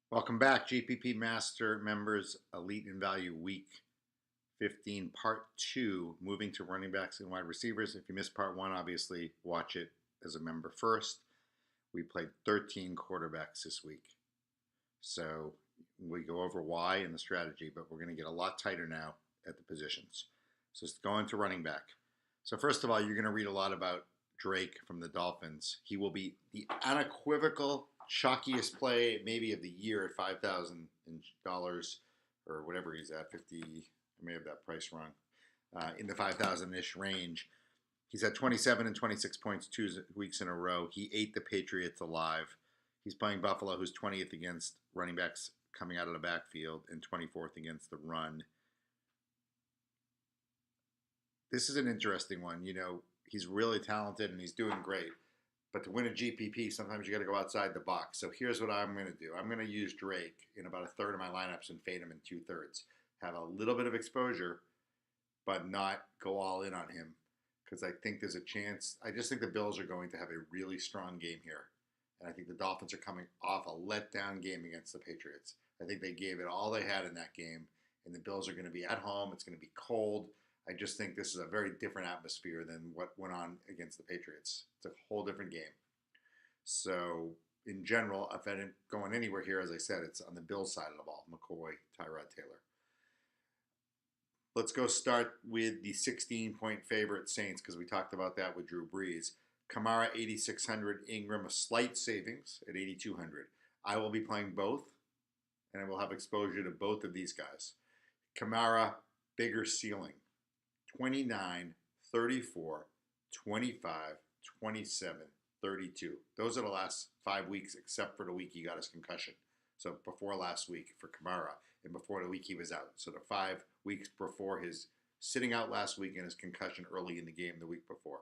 Welcome back, GPP Master members, Elite in Value Week 15, Part 2, moving to running backs and wide receivers. If you missed Part 1, obviously watch it as a member first. We played 13 quarterbacks this week. So we go over why and the strategy, but we're going to get a lot tighter now at the positions. So let's go into running back. So first of all, you're going to read a lot about Drake from the Dolphins. He will be the unequivocal, chalkiest play maybe of the year at $5,000 or whatever he's at, 50. I may have that price wrong. In the 5,000-ish range. He's at 27 and 26 points 2 weeks in a row. He ate the Patriots alive. He's playing Buffalo, who's 20th against running backs coming out of the backfield and 24th against the run. This is an interesting one. He's really talented and he's doing great. But to win a GPP, sometimes you got to go outside the box. So here's what I'm going to do. I'm going to use Drake in about a third of my lineups and fade him in 2/3. Have a little bit of exposure, but not go all in on him because I think there's a chance. I just think the Bills are going to have a really strong game here. And I think the Dolphins are coming off a letdown game against the Patriots. I think they gave it all they had in that game, and the Bills are going to be at home. It's going to be cold. I just think this is a very different atmosphere than what went on against the Patriots. It's a whole different game. So, in general, if I didn't going anywhere here, as I said, it's on the Bills side of the ball. McCoy, Tyrod Taylor. Let's go start with the 16-point favorite Saints because we talked about that with Drew Brees. Kamara 8,600, Ingram a slight savings at 8,200. I will be playing both, and I will have exposure to both of these guys. Kamara, bigger ceiling, 29, 34, 25, 27, 32. Those are the last 5 weeks, except for the week he got his concussion. So before last week for Kamara, and before the week he was out. So the 5 weeks before his sitting out last week and his concussion early in the game the week before.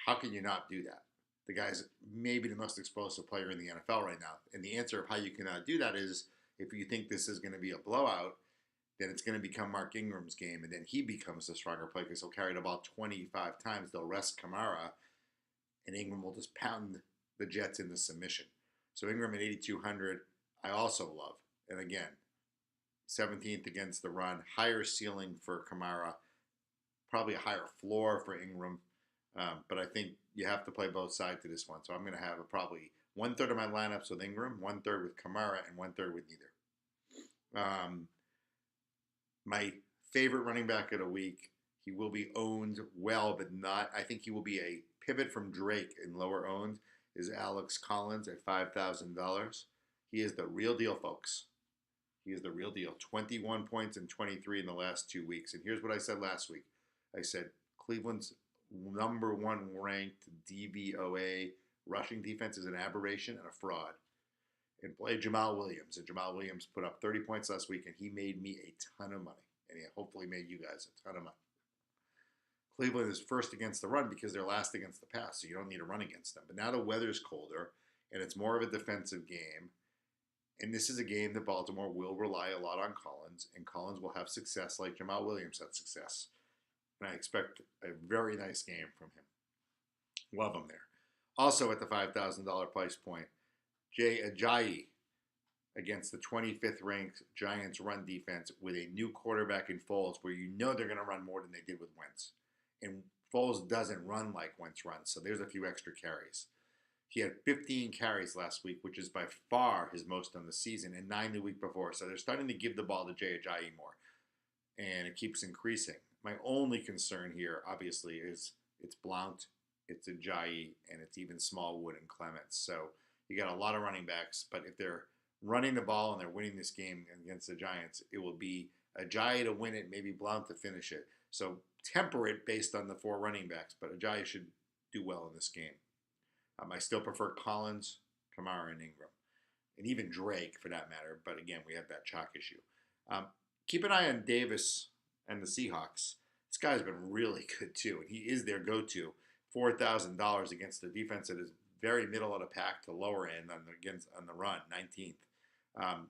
How can you not do that? The guy's maybe the most explosive player in the NFL right now. And the answer of how you cannot do that is if you think this is going to be a blowout, then it's going to become Mark Ingram's game, and then he becomes the stronger player because he'll carry the ball 25 times. They'll rest Kamara, and Ingram will just pound the Jets into submission. So Ingram at 8,200, I also love. And again, 17th against the run, higher ceiling for Kamara, probably a higher floor for Ingram. But I think you have to play both sides to this one. So I'm going to have probably 1/3 of my lineups with Ingram, 1/3 with Kamara, and 1/3 with neither. My favorite running back of the week, he will be owned well, but not. I think he will be a pivot from Drake in lower owned, is Alex Collins at $5,000. He is the real deal, folks. He is the real deal. 21 points and 23 in the last 2 weeks. And here's what I said last week. I said Cleveland's number one ranked DVOA rushing defense is an aberration and a fraud. And play Jamal Williams. And Jamal Williams put up 30 points last week, and he made me a ton of money. And he hopefully made you guys a ton of money. Cleveland is first against the run because they're last against the pass, so you don't need to run against them. But now the weather's colder, and it's more of a defensive game. And this is a game that Baltimore will rely a lot on Collins, and Collins will have success like Jamal Williams had success. And I expect a very nice game from him. Love him there. Also at the $5,000 price point, Jay Ajayi against the 25th ranked Giants run defense with a new quarterback in Foles where you know they're going to run more than they did with Wentz. And Foles doesn't run like Wentz runs, so there's a few extra carries. He had 15 carries last week, which is by far his most on the season, and 9 the week before. So they're starting to give the ball to Jay Ajayi more, and it keeps increasing. My only concern here, obviously, is it's Blount, it's Ajayi, and it's even Smallwood and Clements. So you got a lot of running backs, but if they're running the ball and they're winning this game against the Giants, it will be Ajayi to win it, maybe Blount to finish it. So temper it based on the 4 running backs, but Ajayi should do well in this game. I still prefer Collins, Kamara, and Ingram, and even Drake for that matter. But again, we have that chalk issue. Keep an eye on Davis and the Seahawks. This guy's been really good too, and he is their go-to. $4,000 against the defense that is very middle of the pack to lower end on the run, 19th.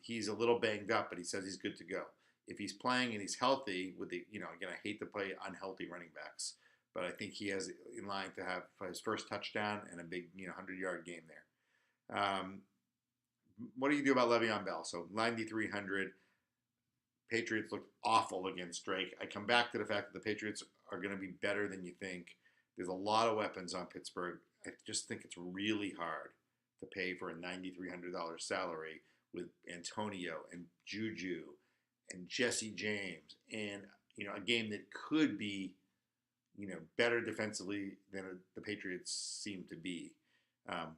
He's a little banged up, but he says he's good to go. If he's playing and he's healthy, with the again, I hate to play unhealthy running backs, but I think he has in line to have his first touchdown and a big 100-yard game there. what do you do about Le'Veon Bell? So 9,300. Patriots looked awful against Drake. I come back to the fact that the Patriots are going to be better than you think. There's a lot of weapons on Pittsburgh. I just think it's really hard to pay for a $9,300 salary with Antonio and Juju and Jesse James, and a game that could be better defensively than the Patriots seem to be,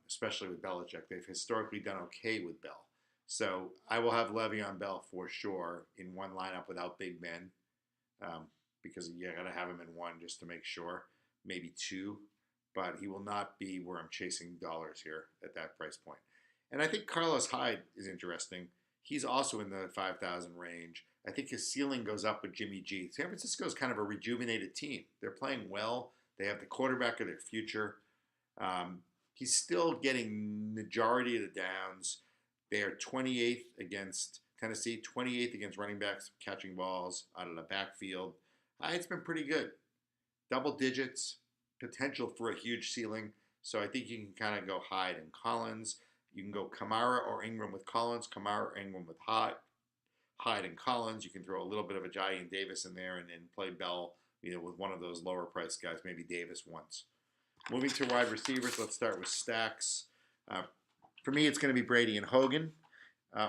especially with Belichick. They've historically done okay with Bell. So I will have Le'Veon Bell for sure in one lineup without Big Ben, because you got to have him in one just to make sure, maybe two, but he will not be where I'm chasing dollars here at that price point. And I think Carlos Hyde is interesting. He's also in the 5,000 range. I think his ceiling goes up with Jimmy G. San Francisco is kind of a rejuvenated team. They're playing well. They have the quarterback of their future. He's still getting majority of the downs. They are 28th against Tennessee, 28th against running backs catching balls out of the backfield. It's been pretty good. Double digits, potential for a huge ceiling. So I think you can kind of go Hyde and Collins. You can go Kamara or Ingram with Collins, Kamara or Ingram with Hyde and Collins. You can throw a little bit of a Jai Davis in there and then play Bell, with one of those lower price guys, maybe Davis once. Moving to wide receivers, let's start with stacks. For me, it's going to be Brady and Hogan,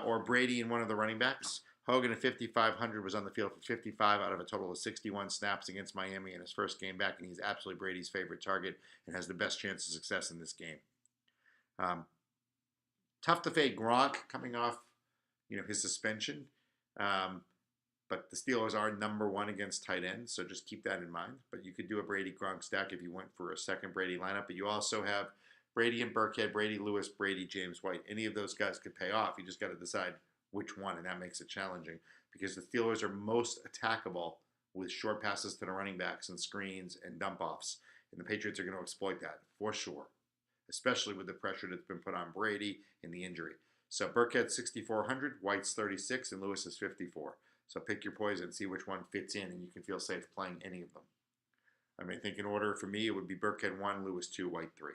or Brady and one of the running backs. Hogan at 5,500 was on the field for 55 out of a total of 61 snaps against Miami in his first game back, and he's absolutely Brady's favorite target and has the best chance of success in this game. Tough to fade Gronk coming off, his suspension, but the Steelers are number one against tight ends, so just keep that in mind. But you could do a Brady Gronk stack if you went for a second Brady lineup, but you also have Brady and Burkhead, Brady Lewis, Brady James White. Any of those guys could pay off. You just got to decide which one, and that makes it challenging because the Steelers are most attackable with short passes to the running backs and screens and dump-offs, and the Patriots are going to exploit that for sure, especially with the pressure that's been put on Brady and the injury. So Burkhead 6,400, White's 36, and Lewis is 54. So pick your poison, see which one fits in, and you can feel safe playing any of them. I think in order for me, it would be Burkhead 1, Lewis 2, White 3.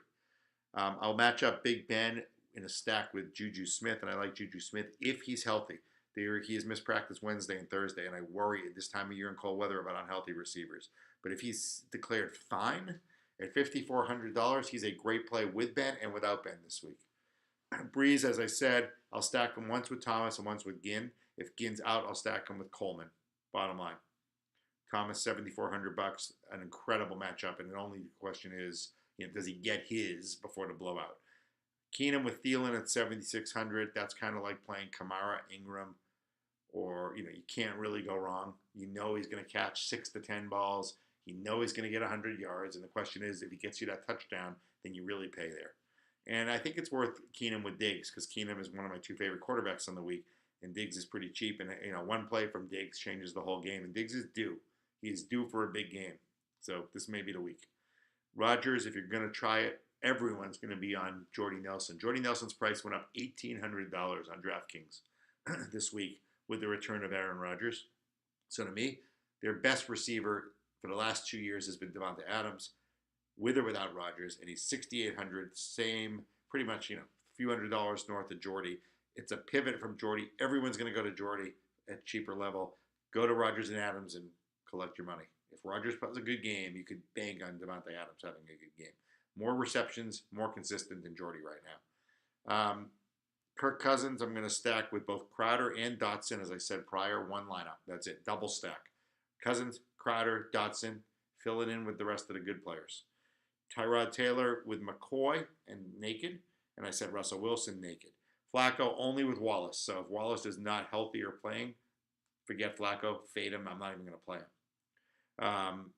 I'll match up Big Ben in a stack with Juju Smith, and I like Juju Smith if he's healthy. He has missed practice Wednesday and Thursday, and I worry at this time of year in cold weather about unhealthy receivers. But if he's declared fine at $5,400, he's a great play with Ben and without Ben this week. Breeze, as I said, I'll stack him once with Thomas and once with Ginn. If Ginn's out, I'll stack him with Coleman. Bottom line. Thomas, $7,400, an incredible matchup, and the only question is, does he get his before the blowout? Keenum with Thielen at 7,600. That's kind of like playing Kamara, Ingram, or you can't really go wrong. He's going to catch 6 to 10 balls. He's going to get 100 yards, and the question is, if he gets you that touchdown, then you really pay there. And I think it's worth Keenum with Diggs because Keenum is one of my two favorite quarterbacks on the week, and Diggs is pretty cheap. And one play from Diggs changes the whole game, and Diggs is due. He is due for a big game, so this may be the week. Rodgers, if you're going to try it, everyone's going to be on Jordy Nelson. Jordy Nelson's price went up $1,800 on DraftKings this week with the return of Aaron Rodgers. So to me, their best receiver for the last 2 years has been Devonta Adams, with or without Rodgers, and he's 6,800, same, pretty much, a few $100s north of Jordy. It's a pivot from Jordy. Everyone's going to go to Jordy at cheaper level. Go to Rodgers and Adams and collect your money. If Rodgers plays a good game, you could bank on Devonta Adams having a good game. More receptions, more consistent than Jordy right now. Kirk Cousins, I'm going to stack with both Crowder and Dotson, as I said prior, one lineup. That's it, double stack. Cousins, Crowder, Dotson, fill it in with the rest of the good players. Tyrod Taylor with McCoy and naked, and I said Russell Wilson naked. Flacco only with Wallace. So if Wallace is not healthy or playing, forget Flacco, fade him. I'm not even going to play him.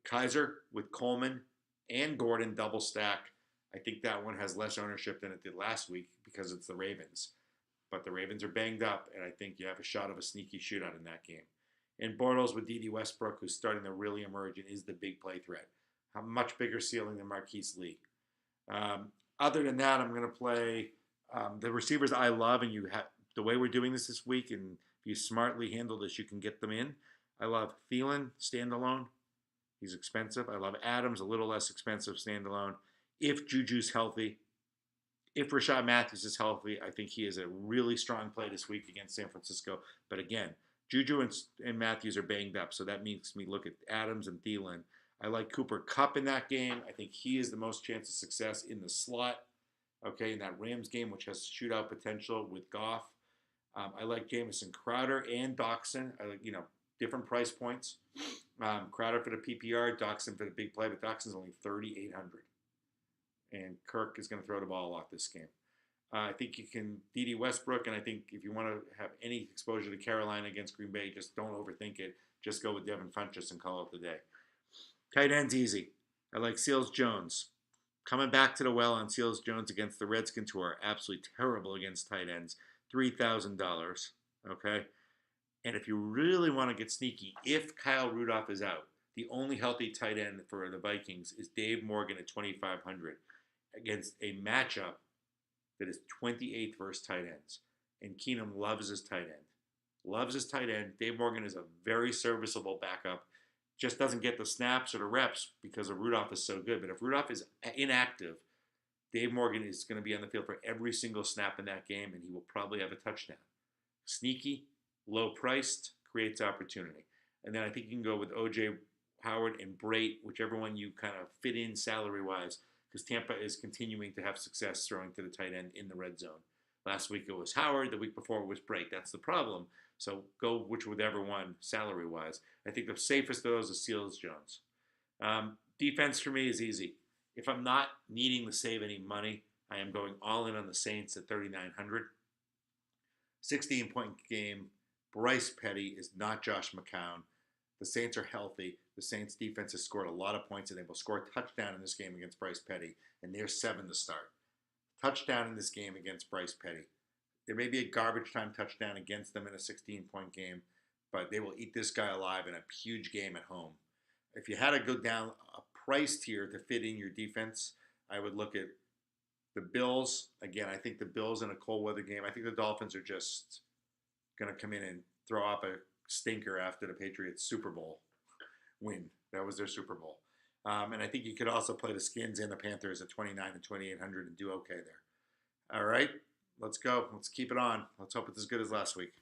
Kaiser with Coleman and Gordon double stack. I think that one has less ownership than it did last week because it's the Ravens. But the Ravens are banged up, and I think you have a shot of a sneaky shootout in that game. And Bortles with D.D. Westbrook, who's starting to really emerge and is the big play threat. A much bigger ceiling than Marquise Lee. Other than that, I'm going to play the receivers I love, and the way we're doing this week, and if you smartly handle this, you can get them in. I love Thielen, standalone. He's expensive. I love Adams, a little less expensive, standalone. If Juju's healthy, If Rashad Matthews is healthy, I think he is a really strong play this week against San Francisco. But again, Juju and Matthews are banged up, so that makes me look at Adams and Thielen. I like Cooper Kupp in that game. I think he is the most chance of success in the slot. Okay, in that Rams game, which has shootout potential with Goff. I like Jamison Crowder and Doxson. I like different price points. Crowder for the PPR, Doxson for the big play, but Doxson's only 3,800, and Kirk is going to throw the ball a lot this game. I think you can D.D. Westbrook, and I think if you want to have any exposure to Carolina against Green Bay, just don't overthink it. Just go with Devin Funchess and call it the day. Tight end's easy. I like Seals Jones. Coming back to the well on Seals Jones against the Redskins, who are absolutely terrible against tight ends. $3,000. Okay? And if you really want to get sneaky, if Kyle Rudolph is out, the only healthy tight end for the Vikings is Dave Morgan at 2,500 against a matchup that is 28th versus tight ends. And Keenum loves his tight end. Loves his tight end. Dave Morgan is a very serviceable backup. Just doesn't get the snaps or the reps because Rudolph is so good. But if Rudolph is inactive, Dave Morgan is going to be on the field for every single snap in that game, and he will probably have a touchdown. Sneaky, low priced, creates opportunity. And then I think you can go with O.J. Howard and Brait, whichever one you kind of fit in salary wise, because Tampa is continuing to have success throwing to the tight end in the red zone. Last week it was Howard, the week before it was Brait. That's the problem. So go whichever one salary wise. I think the safest of those is Seals Jones. Defense for me is easy. If I'm not needing to save any money, I am going all in on the Saints at 3,900. 16-point game. Bryce Petty is not Josh McCown. The Saints are healthy. The Saints defense has scored a lot of points, and they will score a touchdown in this game against Bryce Petty, and they're 7 to start. Touchdown in this game against Bryce Petty. There may be a garbage time touchdown against them in a 16-point game, but they will eat this guy alive in a huge game at home. If you had to go down a price tier to fit in your defense, I would look at the Bills. Again, I think the Bills in a cold weather game. I think the Dolphins are just going to come in and throw up a stinker after the Patriots Super Bowl win. That was their Super Bowl. And I think you could also play the Skins and the Panthers at 29 and 2,800 and do okay there. All right, let's go. Let's keep it on. Let's hope it's as good as last week.